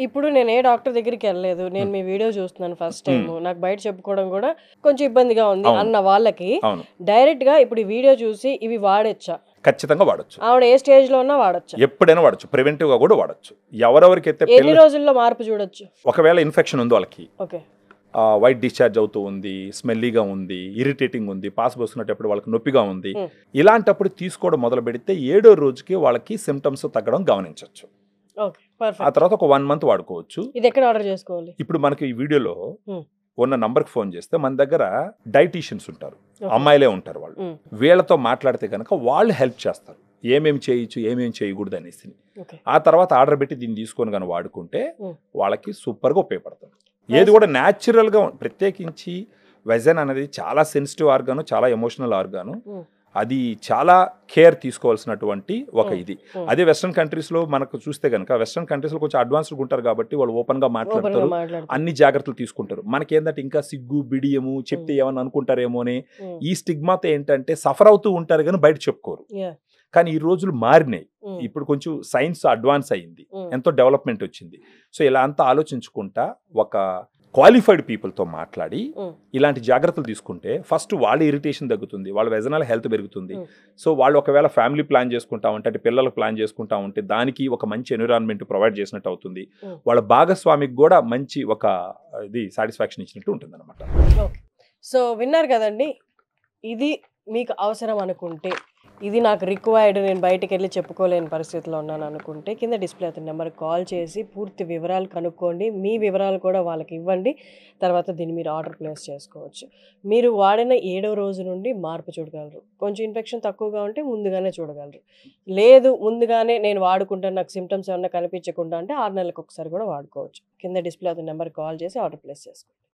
ఇప్పుడు నేను ఏ డాక్టర్ దగ్గరికి వెళ్ళలేదు, నేను మీ వీడియో చూస్తున్నాను ఫస్ట్ టైం, నాకు బయట చెప్పుకోవడం కూడా కొంచెం ఇబ్బందిగా ఉంది అన్న వాళ్ళకి డైరెక్ట్ గా ఇప్పుడు ఈ వీడియో చూసి ఇవి వాడొచ్చా? ఖచ్చితంగా వాడచ్చు. ఆవిడ ఏ స్టేజ్ లో ఉన్నా వాడచ్చు, ఎప్పుడైనా వాడచ్చు, ప్రివెంటివ్ గా కూడా వాడచ్చు. ఎవరెవరికైతే ఎన్ని రోజుల్లో మార్పు చూడొచ్చు? ఒకవేళ ఇన్ఫెక్షన్ ఉంది వాళ్ళకి, ఓకే, వైట్ డిశ్చార్జ్ అవుతూ ఉంది, స్మెల్లీగా ఉంది, ఇరిటేటింగ్ ఉంది, పాస్ పోసుకునేటప్పుడు వాళ్ళకి నొప్పిగా ఉంది, ఇలాంటప్పుడు తీసుకోవడం మొదలు పెడితే 7వ రోజుకి వాళ్ళకి సిమ్టమ్స్ తగ్గడం గమనించవచ్చు. ఆ తర్వాత ఒక 1 మంత్ వాడుకోవచ్చు. ఇది ఎక్కడ ఆర్డర్ చేసుకోవాలి? ఇప్పుడు మనకి ఈ వీడియోలో ఉన్న నంబర్కి ఫోన్ చేస్తే మన దగ్గర డైటీషియన్స్ ఉంటారు, అమ్మాయిలే ఉంటారు. వాళ్ళు వీళ్ళతో మాట్లాడితే కనుక వాళ్ళు హెల్ప్ చేస్తారు, ఏమేమి చేయొచ్చు ఏమేమి చేయకూడదు అనేసి. ఆ తర్వాత ఆర్డర్ పెట్టి దీన్ని తీసుకొని కానీ వాడుకుంటే వాళ్ళకి సూపర్గా ఉపయోగపడుతుంది. ఏది కూడా న్యాచురల్గా, ప్రత్యేకించి వెజన్ అనేది చాలా సెన్సిటివ్ ఆర్గాను, చాలా ఎమోషనల్ ఆర్గాను, అది చాలా కేర్ తీసుకోవాల్సినటువంటి ఒక ఇది. అదే వెస్ట్రన్ కంట్రీస్లో మనకు చూస్తే కనుక, వెస్ట్రన్ కంట్రీస్లో కొంచెం అడ్వాన్స్డ్ ఉంటారు కాబట్టి వాళ్ళు ఓపెన్గా మాట్లాడతారు, అన్ని జాగ్రత్తలు తీసుకుంటారు. మనకేంటంటే ఇంకా సిగ్గు బిడియము, చెప్తే ఏమన్నా అనుకుంటారేమో అని ఈ స్టిగ్మాతో ఏంటంటే సఫర్ అవుతూ ఉంటారు కానీ బయట చెప్పుకోరు. కానీ ఈ రోజులు మారినాయి, ఇప్పుడు కొంచెం సైన్స్ అడ్వాన్స్ అయ్యింది, ఎంతో డెవలప్మెంట్ వచ్చింది. సో ఇలా అంతా ఆలోచించుకుంటా ఒక క్వాలిఫైడ్ పీపుల్తో మాట్లాడి ఇలాంటి జాగ్రత్తలు తీసుకుంటే ఫస్ట్ వాళ్ళ ఇరిటేషన్ తగ్గుతుంది, వాళ్ళ వెజనల్ హెల్త్ పెరుగుతుంది. సో వాళ్ళు ఒకవేళ ఫ్యామిలీ ప్లాన్ చేసుకుంటా ఉంటే, అంటే పిల్లలకు ప్లాన్ చేసుకుంటా ఉంటే దానికి ఒక మంచి ఎన్విరాన్మెంట్ ప్రొవైడ్ చేసినట్టు అవుతుంది, వాళ్ళ భాగస్వామికి కూడా మంచి ఒక ఇది సాటిస్ఫాక్షన్ ఇచ్చినట్టు ఉంటుంది అనమాట. సో విన్నారు కదండి, ఇది మీకు అవసరం అనుకుంటే, ఇది నాకు రిక్వైర్డ్, నేను బయటికి వెళ్ళి చెప్పుకోలేని పరిస్థితిలో ఉన్నాను అనుకుంటే కింద డిస్ప్లే అవుతున్న నెంబర్కి కాల్ చేసి పూర్తి వివరాలు కనుక్కోండి, మీ వివరాలు కూడా వాళ్ళకి ఇవ్వండి. తర్వాత దీన్ని మీరు ఆర్డర్ ప్లేస్ చేసుకోవచ్చు. మీరు వాడిన 7వ రోజు నుండి మార్పు చూడగలరు. కొంచెం ఇన్ఫెక్షన్ తక్కువగా ఉంటే ముందుగానే చూడగలరు. లేదు ముందుగానే నేను వాడుకుంటాను, నాకు సిమ్టమ్స్ ఏమన్నా కనిపించకుండా అంటే 6 నెలలకు ఒకసారి కూడా వాడుకోవచ్చు. కింద డిస్ప్లే అవుతున్న నెంబర్కి కాల్ చేసి ఆర్డర్ ప్లేస్ చేసుకోండి.